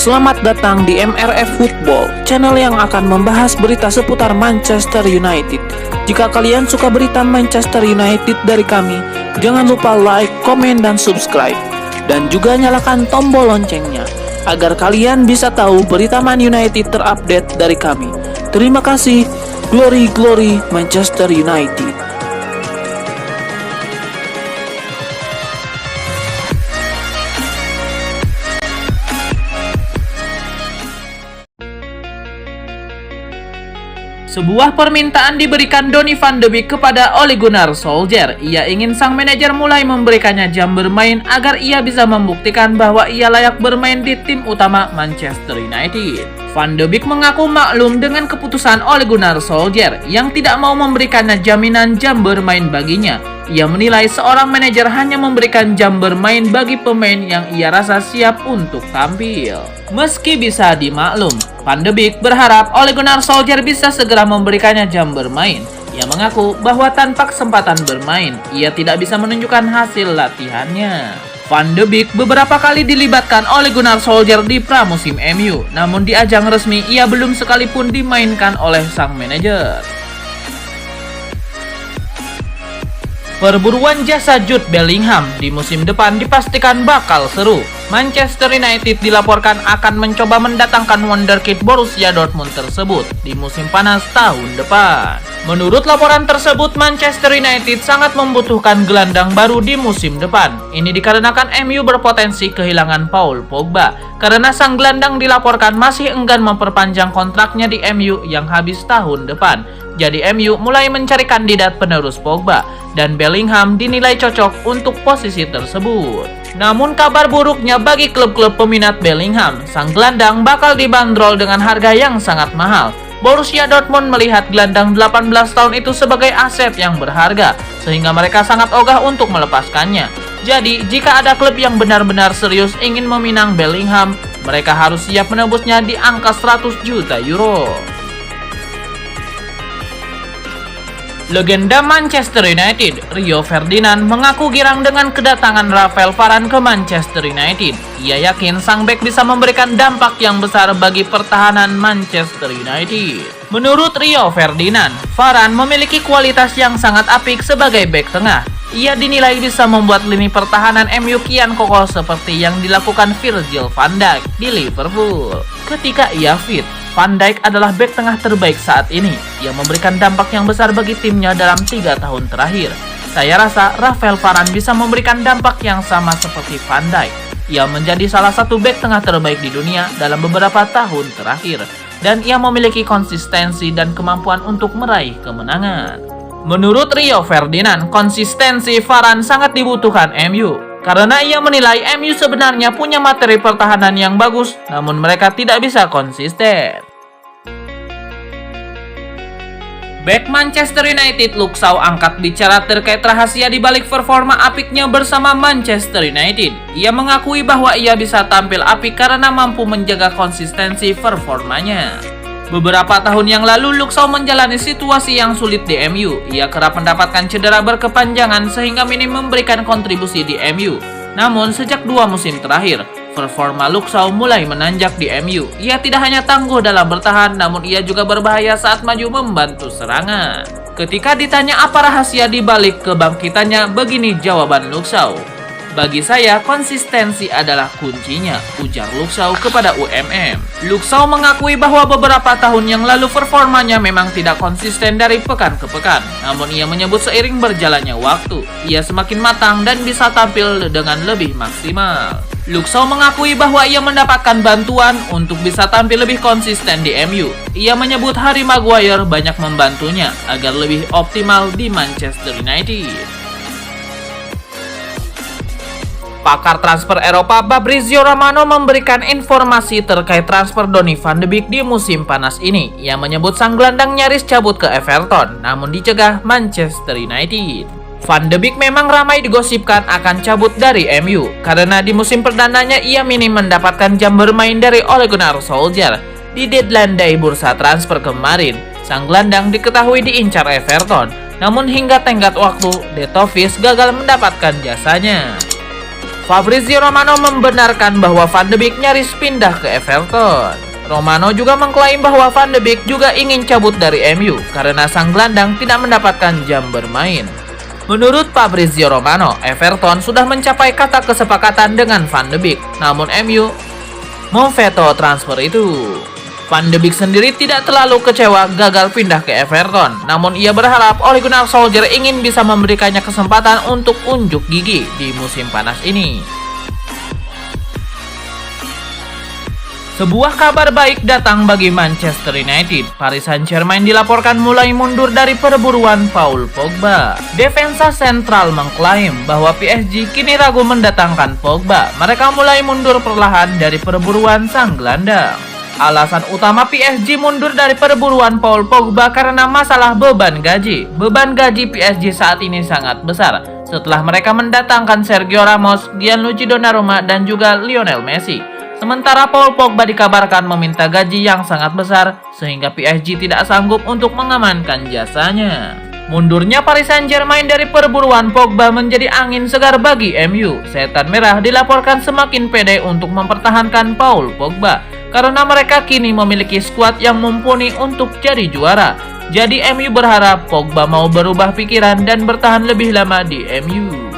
Selamat datang di MRF Football, channel yang akan membahas berita seputar Manchester United. Jika kalian suka berita Manchester United dari kami, jangan lupa like, komen, dan subscribe. Dan juga nyalakan tombol loncengnya, agar kalian bisa tahu berita Man United terupdate dari kami. Terima kasih, Glory Glory Manchester United. Sebuah permintaan diberikan Donny van de Beek kepada Ole Gunnar Solskjaer. Ia ingin sang manajer mulai memberikannya jam bermain agar ia bisa membuktikan bahwa ia layak bermain di tim utama Manchester United. Van de Beek mengaku maklum dengan keputusan Ole Gunnar Solskjaer yang tidak mau memberikannya jaminan jam bermain baginya. Ia menilai seorang manajer hanya memberikan jam bermain bagi pemain yang ia rasa siap untuk tampil. Meski bisa dimaklum, Van de Beek berharap Ole Gunnar Solskjaer bisa segera memberikannya jam bermain. Ia mengaku bahwa tanpa kesempatan bermain, ia tidak bisa menunjukkan hasil latihannya. Van de Beek beberapa kali dilibatkan Ole Gunnar Solskjaer di pramusim MU, namun di ajang resmi ia belum sekalipun dimainkan oleh sang manajer. Perburuan jasa Jude Bellingham di musim depan dipastikan bakal seru. Manchester United dilaporkan akan mencoba mendatangkan wonderkid Borussia Dortmund tersebut di musim panas tahun depan. Menurut laporan tersebut, Manchester United sangat membutuhkan gelandang baru di musim depan. Ini dikarenakan MU berpotensi kehilangan Paul Pogba, karena sang gelandang dilaporkan masih enggan memperpanjang kontraknya di MU yang habis tahun depan. Jadi MU mulai mencari kandidat penerus Pogba, dan Bellingham dinilai cocok untuk posisi tersebut. Namun kabar buruknya bagi klub-klub peminat Bellingham, sang gelandang bakal dibanderol dengan harga yang sangat mahal. Borussia Dortmund melihat gelandang 18 tahun itu sebagai aset yang berharga, sehingga mereka sangat ogah untuk melepaskannya. Jadi, jika ada klub yang benar-benar serius ingin meminang Bellingham, mereka harus siap menebusnya di angka 100 juta euro. Legenda Manchester United, Rio Ferdinand, mengaku girang dengan kedatangan Rafael Varane ke Manchester United. Ia yakin sang bek bisa memberikan dampak yang besar bagi pertahanan Manchester United. Menurut Rio Ferdinand, Varane memiliki kualitas yang sangat apik sebagai bek tengah. Ia dinilai bisa membuat lini pertahanan MU kian kokoh seperti yang dilakukan Virgil van Dijk di Liverpool. Ketika ia fit, Van Dijk adalah bek tengah terbaik saat ini. Ia memberikan dampak yang besar bagi timnya dalam 3 tahun terakhir. Saya rasa Rafael Varane bisa memberikan dampak yang sama seperti Van Dijk. Ia menjadi salah satu bek tengah terbaik di dunia dalam beberapa tahun terakhir. Dan ia memiliki konsistensi dan kemampuan untuk meraih kemenangan. Menurut Rio Ferdinand, konsistensi Varane sangat dibutuhkan MU. Karena ia menilai MU sebenarnya punya materi pertahanan yang bagus, namun mereka tidak bisa konsisten. Bek Manchester United Luke Shaw angkat bicara terkait rahasia di balik performa apiknya bersama Manchester United. Ia mengakui bahwa ia bisa tampil apik karena mampu menjaga konsistensi performanya. Beberapa tahun yang lalu, Luke Shaw menjalani situasi yang sulit di MU. Ia kerap mendapatkan cedera berkepanjangan sehingga minim memberikan kontribusi di MU. Namun, sejak 2 musim terakhir, performa Luke Shaw mulai menanjak di MU. Ia tidak hanya tangguh dalam bertahan, namun ia juga berbahaya saat maju membantu serangan. Ketika ditanya apa rahasia di balik kebangkitannya, begini jawaban Luke Shaw. Bagi saya, konsistensi adalah kuncinya, ujar Luke Shaw kepada UMM. Luke Shaw mengakui bahwa beberapa tahun yang lalu performanya memang tidak konsisten dari pekan ke pekan. Namun ia menyebut seiring berjalannya waktu, ia semakin matang dan bisa tampil dengan lebih maksimal. Luke Shaw mengakui bahwa ia mendapatkan bantuan untuk bisa tampil lebih konsisten di MU. Ia menyebut Harry Maguire banyak membantunya agar lebih optimal di Manchester United. Pakar transfer Eropa Fabrizio Romano memberikan informasi terkait transfer Donny van de Beek di musim panas ini. Ia menyebut sang gelandang nyaris cabut ke Everton, namun dicegah Manchester United. Van de Beek memang ramai digosipkan akan cabut dari MU, karena di musim perdananya ia minim mendapatkan jam bermain dari Ole Gunnar Solskjaer. Di deadline day bursa transfer kemarin, sang gelandang diketahui diincar Everton, namun hingga tenggat waktu, De Toffees gagal mendapatkan jasanya. Fabrizio Romano membenarkan bahwa Van de Beek nyaris pindah ke Everton. Romano juga mengklaim bahwa Van de Beek juga ingin cabut dari MU karena sang gelandang tidak mendapatkan jam bermain. Menurut Fabrizio Romano, Everton sudah mencapai kata kesepakatan dengan Van de Beek, namun MU memveto transfer itu. Van de Beek sendiri tidak terlalu kecewa gagal pindah ke Everton, namun ia berharap Ole Gunnar Solskjaer ingin bisa memberikannya kesempatan untuk unjuk gigi di musim panas ini. Sebuah kabar baik datang bagi Manchester United. Paris Saint-Germain dilaporkan mulai mundur dari perburuan Paul Pogba. Defensa sentral mengklaim bahwa PSG kini ragu mendatangkan Pogba. Mereka mulai mundur perlahan dari perburuan sang gelandang. Alasan utama PSG mundur dari perburuan Paul Pogba karena masalah beban gaji. Beban gaji PSG saat ini sangat besar setelah mereka mendatangkan Sergio Ramos, Gianluigi Donnarumma, dan juga Lionel Messi. Sementara Paul Pogba dikabarkan meminta gaji yang sangat besar sehingga PSG tidak sanggup untuk mengamankan jasanya. Mundurnya Paris Saint-Germain dari perburuan Pogba menjadi angin segar bagi MU. Setan Merah dilaporkan semakin pede untuk mempertahankan Paul Pogba karena mereka kini memiliki skuad yang mumpuni untuk jadi juara. Jadi MU berharap Pogba mau berubah pikiran dan bertahan lebih lama di MU.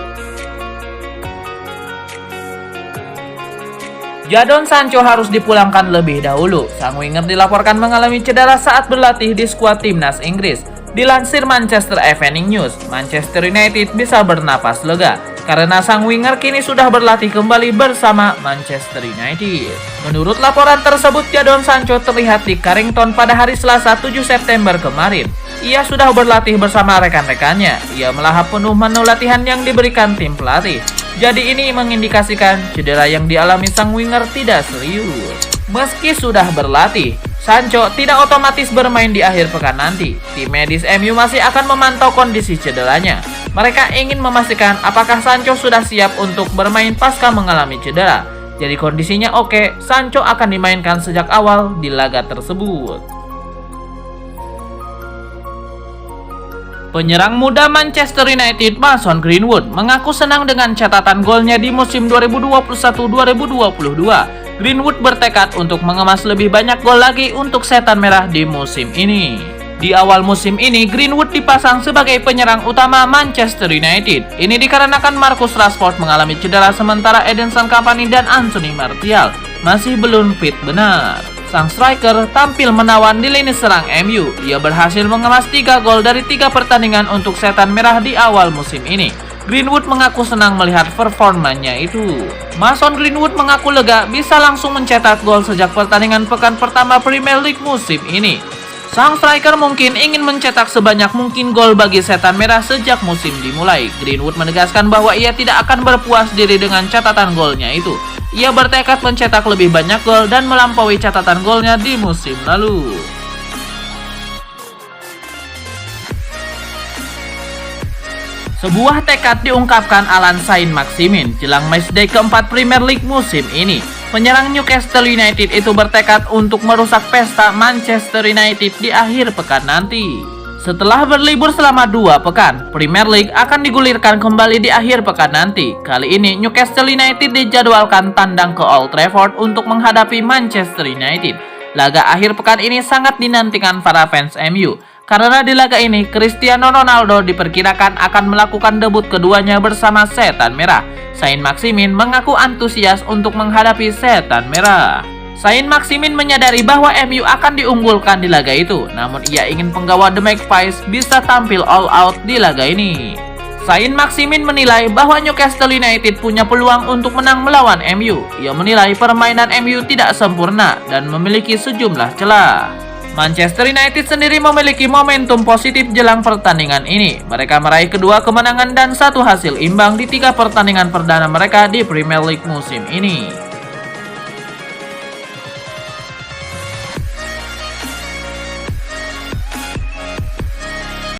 Jadon Sancho harus dipulangkan lebih dahulu. Sang winger dilaporkan mengalami cedera saat berlatih di skuad timnas Inggris. Dilansir Manchester Evening News, Manchester United bisa bernapas lega karena sang winger kini sudah berlatih kembali bersama Manchester United. Menurut laporan tersebut, Jadon Sancho terlihat di Carrington pada hari Selasa 7 September kemarin. Ia sudah berlatih bersama rekan-rekannya. Ia melahap penuh menu latihan yang diberikan tim pelatih. Jadi ini mengindikasikan cedera yang dialami sang winger tidak serius. Meski sudah berlatih, Sancho tidak otomatis bermain di akhir pekan nanti. Tim medis MU masih akan memantau kondisi cederanya. Mereka ingin memastikan apakah Sancho sudah siap untuk bermain pasca mengalami cedera. Jadi kondisinya oke, Sancho akan dimainkan sejak awal di laga tersebut. Penyerang muda Manchester United Mason Greenwood mengaku senang dengan catatan golnya di musim 2021-2022. Greenwood bertekad untuk mengemas lebih banyak gol lagi untuk Setan Merah di musim ini. Di awal musim ini, Greenwood dipasang sebagai penyerang utama Manchester United. Ini dikarenakan Marcus Rashford mengalami cedera sementara Edinson Cavani dan Anthony Martial masih belum fit benar. Sang striker tampil menawan di lini serang MU. Ia berhasil mengemas 3 gol dari 3 pertandingan untuk Setan Merah di awal musim ini. Greenwood mengaku senang melihat performanya itu. Mason Greenwood mengaku lega bisa langsung mencetak gol sejak pertandingan pekan pertama Premier League musim ini. Sang striker mungkin ingin mencetak sebanyak mungkin gol bagi Setan Merah sejak musim dimulai. Greenwood menegaskan bahwa ia tidak akan berpuas diri dengan catatan golnya itu. Ia bertekad mencetak lebih banyak gol dan melampaui catatan golnya di musim lalu. Sebuah tekad diungkapkan Alan Saint-Maximin jelang matchday keempat Premier League musim ini. Penyerang Newcastle United itu bertekad untuk merusak pesta Manchester United di akhir pekan nanti. Setelah berlibur selama 2 pekan, Premier League akan digulirkan kembali di akhir pekan nanti. Kali ini Newcastle United dijadwalkan tandang ke Old Trafford untuk menghadapi Manchester United. Laga akhir pekan ini sangat dinantikan para fans MU. Karena di laga ini, Cristiano Ronaldo diperkirakan akan melakukan debut keduanya bersama Setan Merah. Saint-Maximin mengaku antusias untuk menghadapi Setan Merah. Saint-Maximin menyadari bahwa MU akan diunggulkan di laga itu, namun ia ingin penggawa The Magpies bisa tampil all out di laga ini. Saint-Maximin menilai bahwa Newcastle United punya peluang untuk menang melawan MU. Ia menilai permainan MU tidak sempurna dan memiliki sejumlah celah. Manchester United sendiri memiliki momentum positif jelang pertandingan ini. Mereka meraih 2 kemenangan dan 1 hasil imbang di 3 pertandingan perdana mereka di Premier League musim ini.